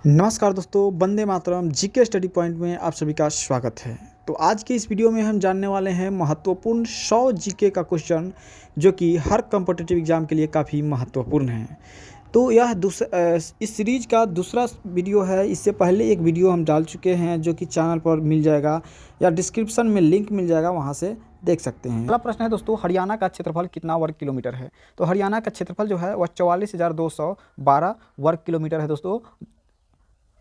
नमस्कार दोस्तों, Vande Mataram GK study point में आप सभी का स्वागत है। तो आज के इस वीडियो में हम जानने वाले हैं महत्वपूर्ण 100 जीके का क्वेश्चन जो कि हर कॉम्पिटिटिव एग्जाम के लिए काफ़ी महत्वपूर्ण है। तो यह इस सीरीज का दूसरा वीडियो है। इससे पहले एक वीडियो हम डाल चुके हैं जो कि चैनल पर मिल जाएगा या डिस्क्रिप्शन में लिंक मिल जाएगा, वहाँ से देख सकते हैं। अगला प्रश्न है दोस्तों, हरियाणा का क्षेत्रफल कितना वर्ग किलोमीटर है? तो हरियाणा का क्षेत्रफल जो है वह 44,212 वर्ग किलोमीटर है दोस्तों।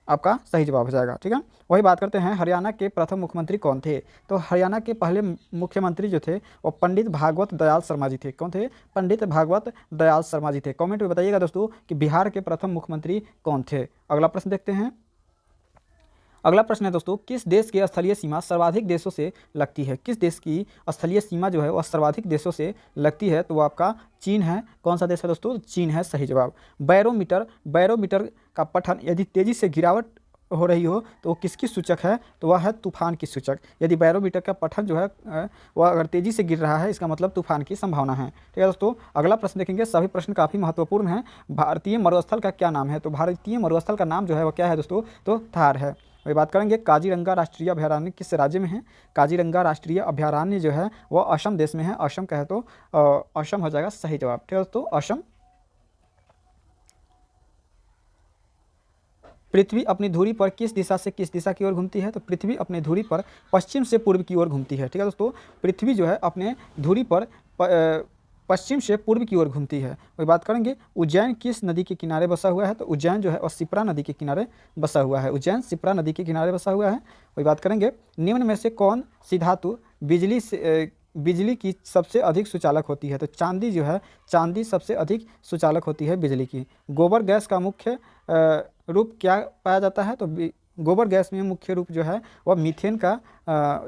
आपका सही जवाब हो जाएगा। ठीक है, वही बात करते हैं, हरियाणा के प्रथम मुख्यमंत्री कौन थे? तो हरियाणा के पहले मुख्यमंत्री जो थे वो पंडित भागवत दयाल शर्मा जी थे। कौन थे? पंडित भागवत दयाल शर्मा जी थे। कमेंट में बताइएगा दोस्तों कि बिहार के प्रथम मुख्यमंत्री कौन थे। अगला प्रश्न देखते हैं। अगला प्रश्न है दोस्तों, किस देश की स्थलीय सीमा सर्वाधिक देशों से लगती है? किस देश की स्थलीय सीमा जो है वह सर्वाधिक देशों से लगती है? तो वो आपका चीन है। कौन सा देश है दोस्तों? चीन है सही जवाब। बैरोमीटर का पठन यदि तेजी से गिरावट हो रही हो तो वो किसकी सूचक है? तो वह है तूफान की सूचक। यदि बैरोमीटर का पठन जो है वह अगर तेजी से गिर रहा है, इसका मतलब तूफान की संभावना है। ठीक है दोस्तों, अगला प्रश्न देखेंगे। सभी प्रश्न काफ़ी महत्वपूर्ण हैं। भारतीय मरुस्थल का क्या नाम है? तो भारतीय मरुस्थल का नाम जो है वह क्या है दोस्तों? तो थार है। वही बात करेंगे, काजीरंगा राष्ट्रीय अभयारण्य किस राज्य में है? काजीरंगा राष्ट्रीय अभयारण्य जो है वह असम देश में है। असम कहे तो असम हो जाएगा सही जवाब। ठीक है दोस्तों, असम। पृथ्वी अपनी धुरी पर किस दिशा से किस दिशा की ओर घूमती है? तो पृथ्वी अपनी धुरी पर पश्चिम से पूर्व की ओर घूमती है। ठीक है दोस्तों, पृथ्वी जो है अपने धुरी पर पश्चिम से पूर्व की ओर घूमती है। वही बात करेंगे, उज्जैन किस नदी के किनारे बसा हुआ है? तो उज्जैन जो है और शिप्रा नदी के किनारे बसा हुआ है। उज्जैन शिप्रा नदी के किनारे बसा हुआ है। वही बात करेंगे, निम्न में से कौन सी धातु बिजली की सबसे अधिक सुचालक होती है? तो चांदी जो है, चांदी सबसे अधिक सुचालक होती है बिजली की। गोबर गैस का मुख्य रूप क्या पाया जाता है? तो गोबर गैस में मुख्य रूप जो है वह मीथेन का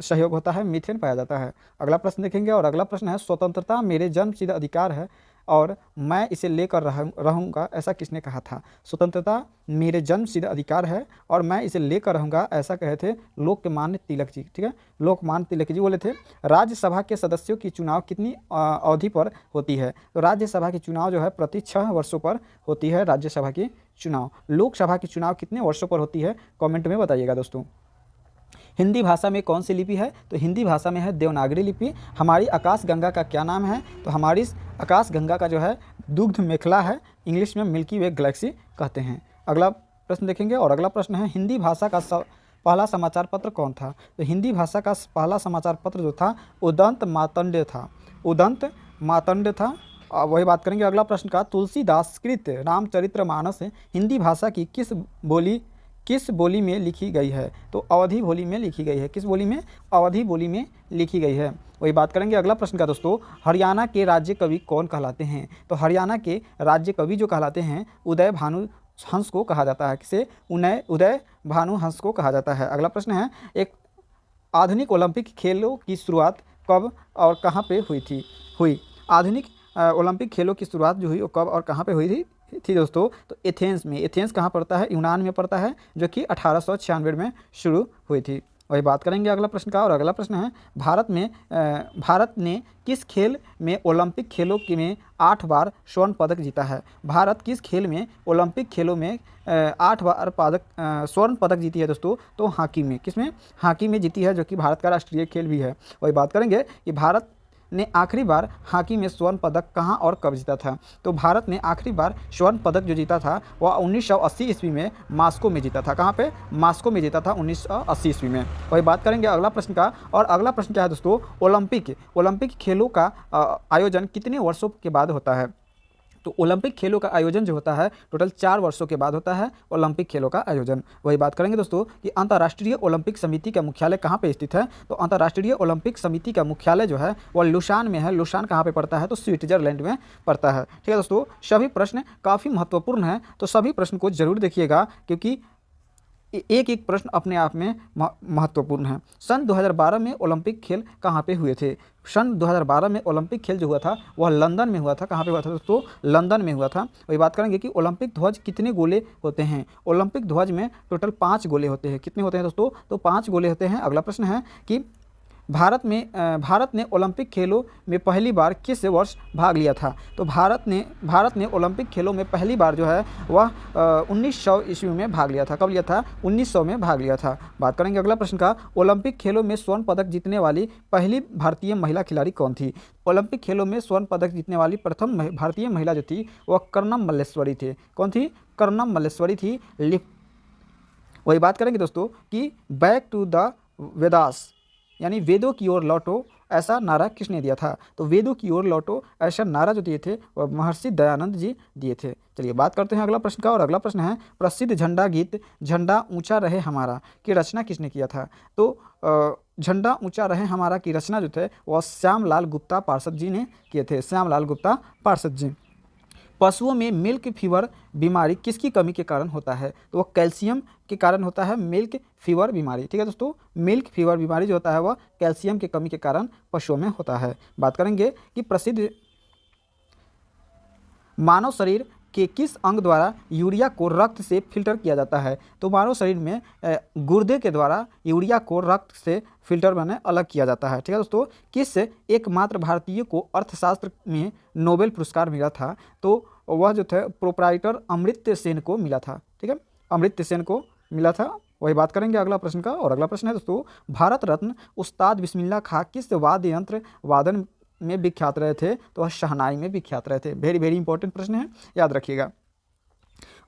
सहयोग होता है, मीथेन पाया जाता है। अगला प्रश्न देखेंगे और अगला प्रश्न है, स्वतंत्रता मेरे जन्मसिद्ध अधिकार है और मैं इसे लेकर रहूँगा, ऐसा किसने कहा था? स्वतंत्रता मेरे जन्मसिद्ध अधिकार है और मैं इसे लेकर रहूँगा, ऐसा कहे थे लोकमान्य तिलक जी। ठीक है, लोकमान्य तिलक जी बोले थे। राज्यसभा के सदस्यों की चुनाव कितनी अवधि पर होती है? तो राज्यसभा की चुनाव जो है प्रति 6 वर्षों पर होती है राज्यसभा की चुनाव। लोकसभा की चुनाव कितने वर्षों पर होती है? कमेंट में बताइएगा दोस्तों। हिंदी भाषा में कौन सी लिपि है? तो हिंदी भाषा में है देवनागरी लिपि। हमारी आकाश गंगा का क्या नाम है? तो हमारी आकाश गंगा का जो है दुग्ध मेखला है, इंग्लिश में मिल्की वे गैलेक्सी कहते हैं। अगला प्रश्न देखेंगे और अगला प्रश्न है, हिंदी भाषा का पहला समाचार पत्र कौन था? तो हिंदी भाषा का पहला समाचार पत्र जो था उदंत मार्तंड था। उदंत मार्तंड था। वही बात करेंगे अगला प्रश्न का, तुलसीदास कृत रामचरितमानस हिंदी भाषा की किस बोली में लिखी गई है? तो अवधी बोली में लिखी गई है। किस बोली में? अवधी बोली में लिखी गई है। वही बात करेंगे अगला प्रश्न का दोस्तों, हरियाणा के राज्य कवि कौन कहलाते हैं? तो हरियाणा के राज्य कवि जो कहलाते हैं उदय भानु हंस को कहा जाता है। किसे? उदय भानु हंस को कहा जाता है। अगला प्रश्न है, एक आधुनिक ओलंपिक खेलों की शुरुआत कब और कहाँ पे हुई? आधुनिक ओलंपिक खेलों की शुरुआत जो हुई वो कब और कहाँ पे हुई थी दोस्तों? तो एथेंस में। एथेंस कहाँ पड़ता है? यूनान में पड़ता है, जो कि 1896 में शुरू हुई थी। वही बात करेंगे अगला प्रश्न का और अगला प्रश्न है, भारत ने किस खेल में ओलंपिक खेलों में 8 बार स्वर्ण पदक जीता है? भारत किस खेल में ओलंपिक खेलों में 8 बार स्वर्ण पदक जीती है दोस्तों? तो हॉकी में। किसमें? हॉकी में जीती है, जो कि भारत का राष्ट्रीय खेल भी है। वही बात करेंगे कि भारत ने आखिरी बार हॉकी में स्वर्ण पदक कहाँ और कब जीता था? तो भारत ने आखिरी बार स्वर्ण पदक जो जीता था वह 1980 ईस्वी में मॉस्को में जीता था। कहाँ पे? मॉस्को में जीता था 1980 ईस्वी में। वही बात करेंगे अगला प्रश्न का और अगला प्रश्न क्या है दोस्तों, ओलंपिक खेलों का आयोजन कितने वर्षों के बाद होता है? तो ओलंपिक खेलों का आयोजन जो होता है टोटल 4 वर्षों के बाद होता है ओलंपिक खेलों का आयोजन। वही बात करेंगे दोस्तों कि अंतर्राष्ट्रीय ओलंपिक समिति का मुख्यालय कहाँ पे स्थित है? तो अंतर्राष्ट्रीय ओलंपिक समिति का मुख्यालय जो है वह लुसान में है। लुसान कहाँ पे पड़ता है? तो स्विट्जरलैंड में पड़ता है। ठीक है दोस्तों, सभी प्रश्न काफ़ी महत्वपूर्ण हैं, तो सभी प्रश्न को जरूर देखिएगा क्योंकि एक एक प्रश्न अपने आप में महत्वपूर्ण है। सन 2012 में ओलंपिक खेल कहाँ पे हुए थे? सन 2012 में ओलंपिक खेल जो हुआ था वह लंदन में हुआ था। कहाँ पे हुआ था दोस्तों? लंदन में हुआ था। वही बात करेंगे कि ओलंपिक ध्वज कितने गोले होते हैं? ओलंपिक ध्वज में टोटल 5 गोले होते हैं। कितने होते हैं दोस्तों? तो 5 गोले होते हैं। अगला प्रश्न है कि भारत ने ओलंपिक खेलों में पहली बार किस वर्ष भाग लिया था? तो भारत ने ओलंपिक खेलों में पहली बार जो है वह 1900 ईस्वी में भाग लिया था। कब लिया था? 1900 में भाग लिया था। बात करेंगे अगला प्रश्न का, ओलंपिक खेलों में स्वर्ण पदक जीतने वाली पहली भारतीय महिला खिलाड़ी कौन थी? ओलंपिक खेलों में स्वर्ण पदक जीतने वाली प्रथम भारतीय महिला जो थी वह कर्णम मल्लेश्वरी थी। कौन थी? कर्णम मल्लेश्वरी थी। वही बात करेंगे दोस्तों कि बैक टू द वेदास यानी वेदों की ओर लौटो ऐसा नारा किसने दिया था? तो वेदों की ओर लौटो ऐसा नारा जो दिए थे वह महर्षि दयानंद जी दिए थे। चलिए बात करते हैं अगला प्रश्न का, और अगला प्रश्न है प्रसिद्ध झंडा गीत झंडा ऊंचा रहे हमारा की रचना किसने किया था? तो झंडा ऊंचा रहे हमारा की रचना जो थे वह श्यामलाल गुप्ता पार्षद जी ने किए थे। श्यामलाल गुप्ता पार्षद जी। पशुओं में मिल्क फीवर बीमारी किसकी कमी के कारण होता है? तो वह कैल्शियम के कारण होता है मिल्क फीवर बीमारी। ठीक है दोस्तों, मिल्क फीवर बीमारी जो होता है वह कैल्शियम की कमी के कारण पशुओं में होता है। बात करेंगे कि प्रसिद्ध मानव शरीर के किस अंग द्वारा यूरिया को रक्त से फिल्टर किया जाता है? तो मानव शरीर में गुर्दे के द्वारा यूरिया को रक्त से फिल्टर बने अलग किया जाता है। ठीक है दोस्तों, किस एकमात्र भारतीय को अर्थशास्त्र में नोबेल पुरस्कार मिला था? तो वह जो थे प्रोप्राइटर अमर्त्य सेन को मिला था। ठीक है, अमर्त्य सेन को मिला था। वही बात करेंगे अगला प्रश्न का, और अगला प्रश्न है दोस्तों भारत रत्न उस्ताद बिस्मिल्लाह खां किस वाद्य यंत्र वादन में विख्यात रहे थे? तो वह शहनाई में विख्यात रहे थे। वेरी वेरी इंपॉर्टेंट प्रश्न है, याद रखिएगा।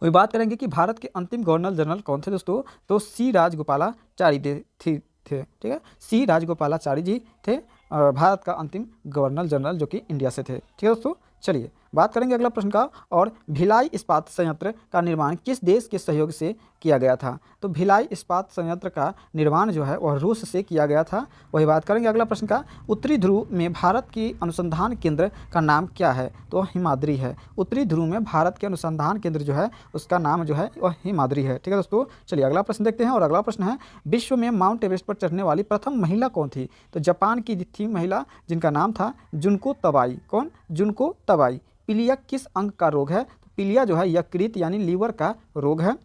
वही बात करेंगे कि भारत के अंतिम गवर्नर जनरल कौन थे दोस्तों? तो सी राजगोपालाचारी थे। ठीक है, सी राजगोपालाचारी जी थे भारत का अंतिम गवर्नर जनरल जो कि इंडिया से थे। ठीक है दोस्तों, चलिए बात करेंगे अगला प्रश्न का, और भिलाई इस्पात संयंत्र का निर्माण किस देश के सहयोग से किया गया था? तो भिलाई इस्पात संयंत्र का निर्माण जो है वह रूस से किया गया था। वही बात करेंगे अगला प्रश्न का, उत्तरी ध्रुव में भारत की अनुसंधान केंद्र का नाम क्या है? तो वह हिमाद्री है। उत्तरी ध्रुव में भारत के अनुसंधान केंद्र जो है उसका नाम जो है वह हिमाद्री है। ठीक है दोस्तों, चलिए अगला प्रश्न देखते हैं, और अगला प्रश्न है विश्व में माउंट एवरेस्ट पर चढ़ने वाली प्रथम महिला कौन थी? तो जापान की थी महिला जिनका नाम था जुनको तबाई। कौन? जुनको तबाई। पीलिया किस अंग का रोग है? तो पीलिया जो है यकृत यानी लीवर का रोग है।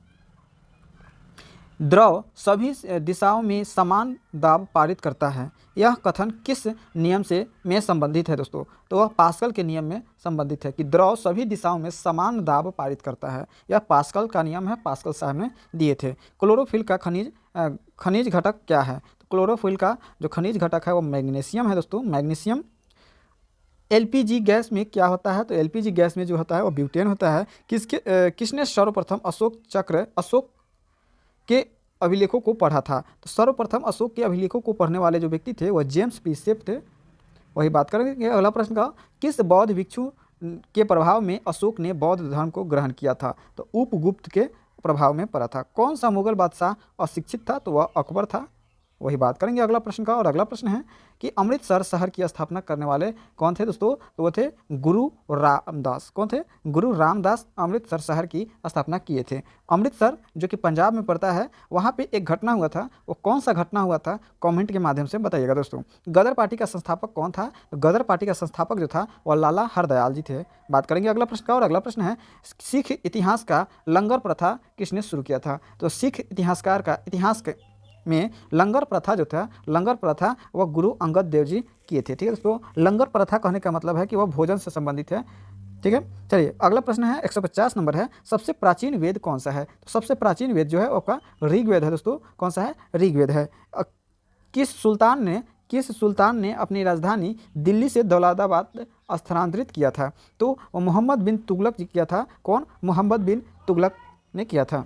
द्रव सभी दिशाओं में समान दाब पारित करता है, यह कथन किस नियम से में संबंधित है दोस्तों? तो वह पास्कल के नियम में संबंधित है कि द्रव सभी दिशाओं में समान दाब पारित करता है। यह पास्कल का नियम है, पास्कल साहब ने दिए थे। क्लोरोफिल का खनिज घटक क्या है? तो क्लोरोफिल का जो खनिज घटक है वो मैग्नीशियम है दोस्तों, मैग्नीशियम। एलपीजी गैस में क्या होता है? तो एलपीजी गैस में जो होता है वो ब्यूटेन होता है। किसने सर्वप्रथम अशोक के अभिलेखों को पढ़ा था? तो सर्वप्रथम अशोक के अभिलेखों को पढ़ने वाले जो व्यक्ति थे वह जेम्स पी सेप थे। वही बात करेंगे अगला प्रश्न का, किस बौद्ध भिक्षु के प्रभाव में अशोक ने बौद्ध धर्म को ग्रहण किया था? तो उपगुप्त के प्रभाव में पड़ा था। कौन सा मुगल बादशाह अशिक्षित था? तो वह अकबर था। वही बात करेंगे अगला प्रश्न का, और अगला प्रश्न है कि अमृतसर शहर की स्थापना करने वाले कौन थे दोस्तों? तो वो थे गुरु रामदास। कौन थे? गुरु रामदास अमृतसर शहर की स्थापना किए थे। अमृतसर जो कि पंजाब में पड़ता है, वहाँ पे एक घटना हुआ था, वो कौन सा घटना हुआ था? कमेंट के माध्यम से बताइएगा दोस्तों। गदर पार्टी का संस्थापक कौन था? तो गदर पार्टी का संस्थापक जो था वह लाला हरदयाल जी थे। बात करेंगे अगला प्रश्न का, और अगला प्रश्न है सिख इतिहास का लंगर प्रथा किसने शुरू किया था? तो सिख इतिहासकार का इतिहास में लंगर प्रथा जो था, लंगर प्रथा वह गुरु अंगद देव जी किए थे। ठीक है दोस्तों, लंगर प्रथा कहने का मतलब है कि वह भोजन से संबंधित है। ठीक है, चलिए अगला प्रश्न है 150 नंबर है, सबसे प्राचीन वेद कौन सा है? तो सबसे प्राचीन वेद जो है आपका ऋग्वेद है दोस्तों। कौन सा है? ऋग्वेद है। किस सुल्तान ने अपनी राजधानी दिल्ली से दौलताबाद स्थानांतरित किया था? तो वह मोहम्मद बिन तुगलक जी किया था। कौन? मोहम्मद बिन तुगलक ने किया था।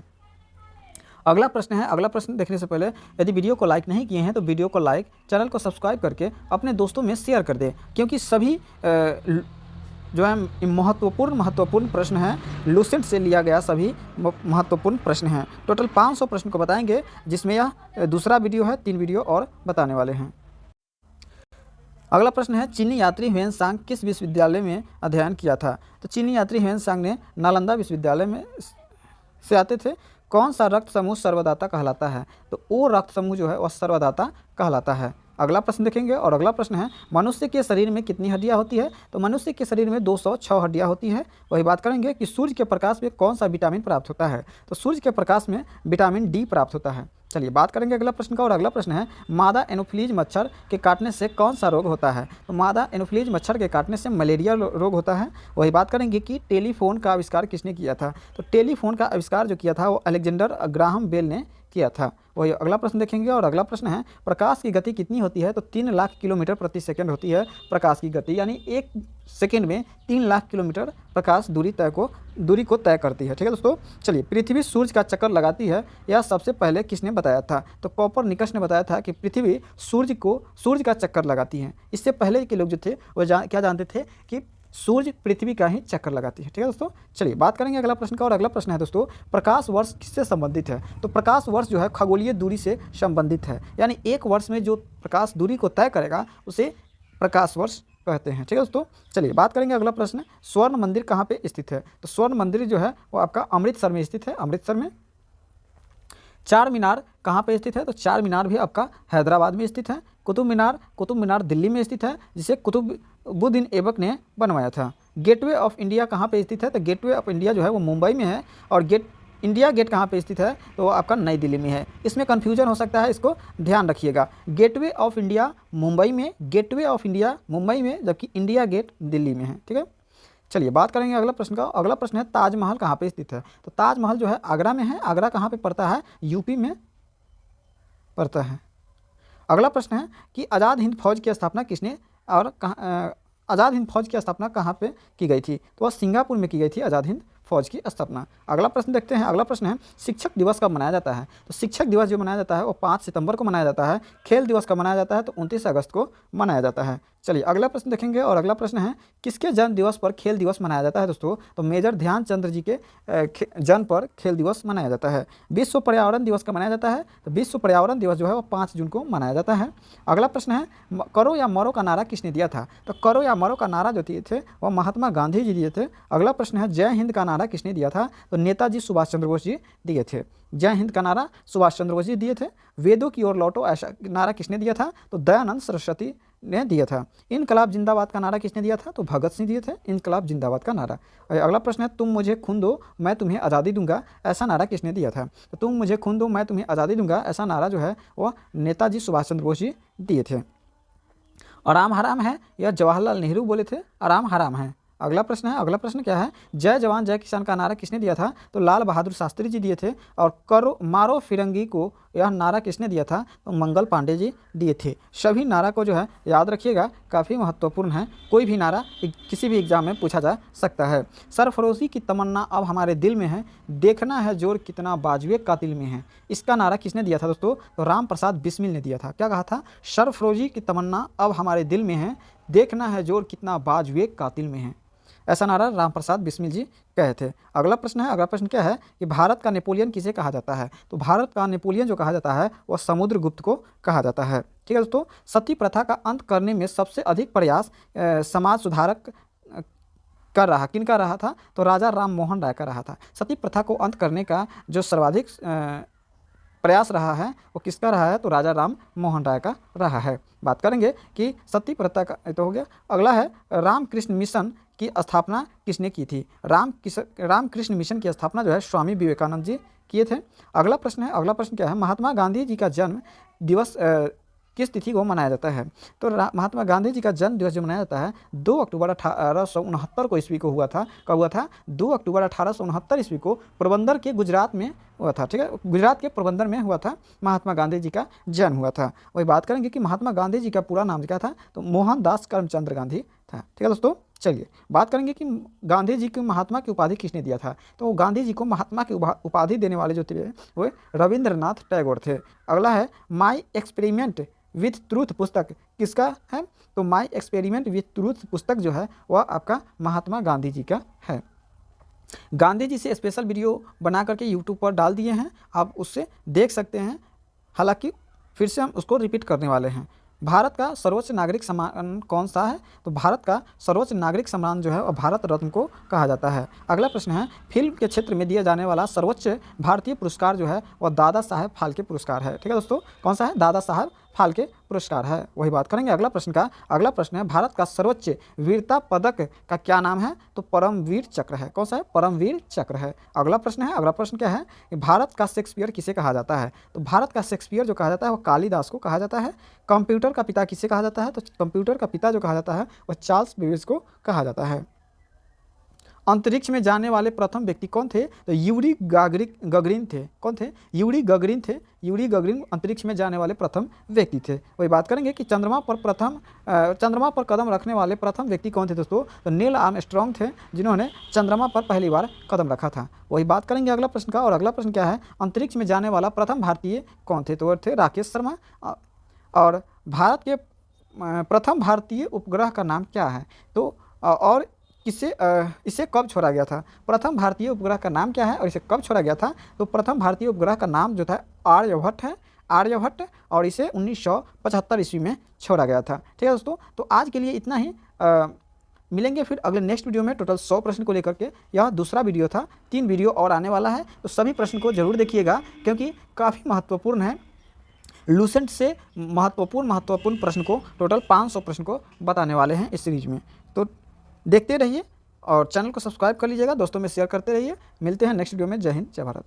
अगला प्रश्न है, अगला प्रश्न देखने से पहले यदि वीडियो को लाइक नहीं किए हैं तो वीडियो को लाइक, चैनल को सब्सक्राइब करके अपने दोस्तों में शेयर कर दें, क्योंकि सभी जो है महत्वपूर्ण प्रश्न हैं, लूसेंट से लिया गया सभी महत्वपूर्ण प्रश्न हैं। टोटल 500 प्रश्न को बताएंगे, जिसमें यह दूसरा वीडियो है, 3 वीडियो और बताने वाले हैं। अगला प्रश्न है चीनी यात्री ह्वेनसांग किस विश्वविद्यालय में अध्ययन किया था? तो चीनी यात्री ह्वेनसांग ने नालंदा विश्वविद्यालय में से आते थे। कौन सा रक्त समूह सर्वदाता कहलाता है? तो ओ रक्त समूह जो है वह सर्वदाता कहलाता है। अगला प्रश्न देखेंगे, और अगला प्रश्न है मनुष्य के शरीर में कितनी हड्डियां होती है? तो मनुष्य के शरीर में 206 हड्डियां होती है। वही बात करेंगे कि सूर्य के प्रकाश में कौन सा विटामिन प्राप्त होता है? तो सूर्य के प्रकाश में विटामिन डी प्राप्त होता है। चलिए बात करेंगे अगला प्रश्न का, और अगला प्रश्न है मादा एनोफिलीज मच्छर के काटने से कौन सा रोग होता है? तो मादा एनोफिलीज मच्छर के काटने से मलेरिया रोग होता है। वही बात करेंगे कि टेलीफोन का आविष्कार किसने किया था? तो टेलीफोन का आविष्कार जो किया था वो अलेक्जेंडर ग्राहम बेल ने किया था। वही अगला प्रश्न देखेंगे, और अगला प्रश्न है प्रकाश की गति कितनी होती है? तो 3 लाख किलोमीटर प्रति सेकंड होती है प्रकाश की गति, यानी 1 सेकंड में 3 लाख किलोमीटर प्रकाश दूरी को तय करती है। ठीक है दोस्तों। चलिए, पृथ्वी सूर्य का चक्कर लगाती है, यह सबसे पहले किसने बताया था? तो कोपरनिकस ने बताया था कि पृथ्वी सूर्य का चक्कर लगाती है। इससे पहले के लोग जो थे वो क्या जानते थे कि सूर्य पृथ्वी का ही चक्कर लगाती है। ठीक है दोस्तों। चलिए बात करेंगे अगला प्रश्न का, और अगला प्रश्न है दोस्तों प्रकाश वर्ष किससे संबंधित है? तो प्रकाश वर्ष जो है खगोलीय दूरी से संबंधित है, यानी एक वर्ष में जो प्रकाश दूरी को तय करेगा उसे प्रकाश वर्ष कहते हैं। ठीक है दोस्तों। चलिए बात करेंगे अगला प्रश्न, स्वर्ण मंदिर कहाँ पे स्थित है? तो स्वर्ण मंदिर जो है वो आपका अमृतसर में स्थित है, अमृतसर में। चार मीनार कहाँ पे स्थित है? तो चार मीनार भी आपका हैदराबाद में स्थित है। कुतुब मीनार दिल्ली में स्थित है, जिसे कुतुबुद्दीन ऐबक ने बनवाया था। गेटवे ऑफ इंडिया कहाँ पे स्थित है? तो गेटवे ऑफ इंडिया जो है वो मुंबई में है, और इंडिया गेट कहाँ पे स्थित है? तो वो आपका नई दिल्ली में है। इसमें कन्फ्यूजन हो सकता है, इसको ध्यान रखिएगा। गेटवे ऑफ इंडिया मुंबई में, जबकि इंडिया गेट दिल्ली में है। ठीक है। चलिए बात करेंगे अगला प्रश्न का। अगला प्रश्न है ताजमहल कहाँ पे स्थित है? तो ताजमहल जो है आगरा में है। आगरा कहाँ पे पड़ता है? यूपी में पड़ता है। अगला प्रश्न है कि आज़ाद हिंद फौज की स्थापना किसने और आज़ाद हिंद फौज की स्थापना कहाँ पे की गई थी? तो वह सिंगापुर में की गई थी आज़ाद हिंद फौज की स्थापना। अगला प्रश्न देखते हैं। अगला प्रश्न है शिक्षक दिवस कब मनाया जाता है? तो शिक्षक दिवस जो मनाया जाता है वो 5 सितंबर को मनाया जाता है। खेल दिवस कब मनाया जाता है? तो 29 अगस्त को मनाया जाता है। चलिए अगला प्रश्न देखेंगे, और अगला प्रश्न है किसके जन्म दिवस पर खेल दिवस मनाया जाता है दोस्तों? तो मेजर ध्यानचंद जी के जन्म पर खेल दिवस मनाया जाता है। विश्व पर्यावरण दिवस कब मनाया जाता है? तो विश्व पर्यावरण दिवस जो है वो 5 जून को मनाया जाता है। अगला प्रश्न है करो या मरो का नारा किसने दिया था? तो करो या मरो का नारा जो दिए थे वह महात्मा गांधी जी दिए थे। अगला प्रश्न है जय हिंद का नारा किसने दिया था? तो नेताजी सुभाष चंद्र बोस जी दिए थे। जय हिंद का नारा सुभाष चंद्र बोस जी दिए थे। वेदों की ओर लौटो ऐसा नारा किसने दिया था? तो दयानंद सरस्वती ने दिया था। इनकलाब जिंदाबाद का नारा किसने दिया था? तो भगत सिंह दिए थे इनकलाब जिंदाबाद का नारा। अगला प्रश्न है तुम मुझे खून दो मैं तुम्हें आज़ादी दूंगा, ऐसा नारा किसने दिया था? तो तुम मुझे खून दो मैं तुम्हें आज़ादी दूंगा, ऐसा नारा जो है वह नेताजी सुभाष चंद्र बोस जी दिए थे। आराम हराम है यह जवाहरलाल नेहरू बोले थे, आराम हराम है। अगला प्रश्न है, अगला प्रश्न क्या है? जय जवान जय किसान का नारा किसने दिया था? तो लाल बहादुर शास्त्री जी दिए थे। और करो मारो फिरंगी को यह नारा किसने दिया था? तो मंगल पांडे जी दिए थे। सभी नारा को जो है याद रखिएगा, काफ़ी महत्वपूर्ण है। कोई भी नारा किसी भी एग्जाम में पूछा जा सकता है। सरफरोशी की तमन्ना अब हमारे दिल में है, देखना है जोर कितना बाजुए कातिल में है, इसका नारा किसने दिया था दोस्तों? तो राम प्रसाद बिस्मिल ने दिया था। क्या कहा था? सरफरोशी की तमन्ना अब हमारे दिल में है, देखना है जोर कितना बाजुए कातिल में है, ऐसा नारा राम प्रसाद बिस्मिल जी कहे थे। अगला प्रश्न है, अगला प्रश्न क्या है कि भारत का नेपोलियन किसे कहा जाता है? तो भारत का नेपोलियन जो कहा जाता है वह समुद्रगुप्त को कहा जाता है। ठीक है दोस्तों। सती प्रथा का अंत करने में सबसे अधिक प्रयास समाज सुधारक कर रहा किन का रहा था? तो राजा राम मोहन राय का रहा था। सती प्रथा को अंत करने का जो सर्वाधिक प्रयास रहा है वो किसका रहा है? तो राजा राम मोहन राय का रहा है। बात करेंगे कि सती प्रथा का तो हो गया। अगला है रामकृष्ण मिशन की स्थापना किसने की थी? रामकृष्ण मिशन की स्थापना जो है स्वामी विवेकानंद जी किए थे। अगला प्रश्न है, अगला प्रश्न क्या है? महात्मा गांधी जी का जन्म दिवस किस तिथि को मनाया जाता है? तो महात्मा गांधी जी का जन्म दिवस जो मनाया जाता है 2 अक्टूबर 1869 को ईस्वी को हुआ था। कब हुआ था? 2 अक्टूबर 1869 ईस्वी को पोरबंदर के गुजरात में हुआ था। ठीक है, गुजरात के पोरबंदर में हुआ था, महात्मा गांधी जी का जन्म हुआ था। वही बात करेंगे कि महात्मा गांधी जी का पूरा नाम क्या था? तो मोहनदास करमचंद गांधी था। ठीक है दोस्तों। चलिए बात करेंगे कि गांधी जी को महात्मा की उपाधि किसने दिया था? तो गांधी जी को महात्मा की उपाधि देने वाले जो थे वो रविंद्रनाथ टैगोर थे। अगला है माई एक्सपेरिमेंट विथ ट्रूथ पुस्तक किसका है? तो माई एक्सपेरिमेंट विथ ट्रूथ पुस्तक जो है वह आपका महात्मा गांधी जी का है। गांधी जी से स्पेशल वीडियो बना करके यूट्यूब पर डाल दिए हैं, आप उससे देख सकते हैं। हालांकि फिर से हम उसको रिपीट करने वाले हैं। भारत का सर्वोच्च नागरिक सम्मान कौन सा है? तो भारत का सर्वोच्च नागरिक सम्मान जो है वह भारत रत्न को कहा जाता है। अगला प्रश्न है फिल्म के क्षेत्र में दिया जाने वाला सर्वोच्च भारतीय पुरस्कार जो है वह दादा साहेब फाल्के पुरस्कार है। ठीक है दोस्तों। कौन सा है? दादा साहेब फाल्के पुरस्कार है। वही बात करेंगे अगला प्रश्न का। अगला प्रश्न है भारत का सर्वोच्च वीरता पदक का क्या नाम है? तो परमवीर चक्र है। कौन सा है? परमवीर चक्र है। अगला प्रश्न है, अगला प्रश्न क्या है कि भारत का शेक्सपियर किसे कहा जाता है? तो भारत का शेक्सपियर जो कहा जाता है वो कालिदास को कहा जाता है। कंप्यूटर का पिता किसे कहा जाता है? तो कंप्यूटर का पिता जो कहा जाता है वह चार्ल्स बेबेज को कहा जाता है। अंतरिक्ष में जाने वाले प्रथम व्यक्ति कौन थे? तो यूरी गगरिन थे। कौन थे? यूरी गगरिन थे। यूरी गगरिन अंतरिक्ष में जाने वाले प्रथम व्यक्ति थे। वही बात करेंगे कि चंद्रमा पर कदम रखने वाले प्रथम व्यक्ति कौन थे दोस्तों? तो नील आर्मस्ट्रॉन्ग थे, जिन्होंने चंद्रमा पर पहली बार कदम रखा था। वही बात करेंगे अगला प्रश्न का। और अगला प्रश्न क्या है? अंतरिक्ष में जाने वाला प्रथम भारतीय कौन थे? तो वो थे राकेश शर्मा। और भारत के प्रथम भारतीय उपग्रह का नाम क्या है? तो और इसे कब छोड़ा गया था? प्रथम भारतीय उपग्रह का नाम क्या है और इसे कब छोड़ा गया था? तो प्रथम भारतीय उपग्रह का नाम जो था आर्यभट्ट है, आर्यभट्ट, और इसे 1975 ईस्वी में छोड़ा गया था। ठीक है दोस्तों, तो आज के लिए इतना ही। मिलेंगे फिर अगले नेक्स्ट वीडियो में टोटल 100 प्रश्न को लेकर के। यह दूसरा वीडियो था, 3 वीडियो और आने वाला है, तो सभी प्रश्न को जरूर देखिएगा क्योंकि काफ़ी महत्वपूर्ण है। लूसेंट से महत्वपूर्ण प्रश्न को टोटल 500 प्रश्न को बताने वाले हैं इस सीरीज में। तो देखते रहिए और चैनल को सब्सक्राइब कर लीजिएगा, दोस्तों में शेयर करते रहिए। मिलते हैं नेक्स्ट वीडियो में। जय हिंद, जय भारत।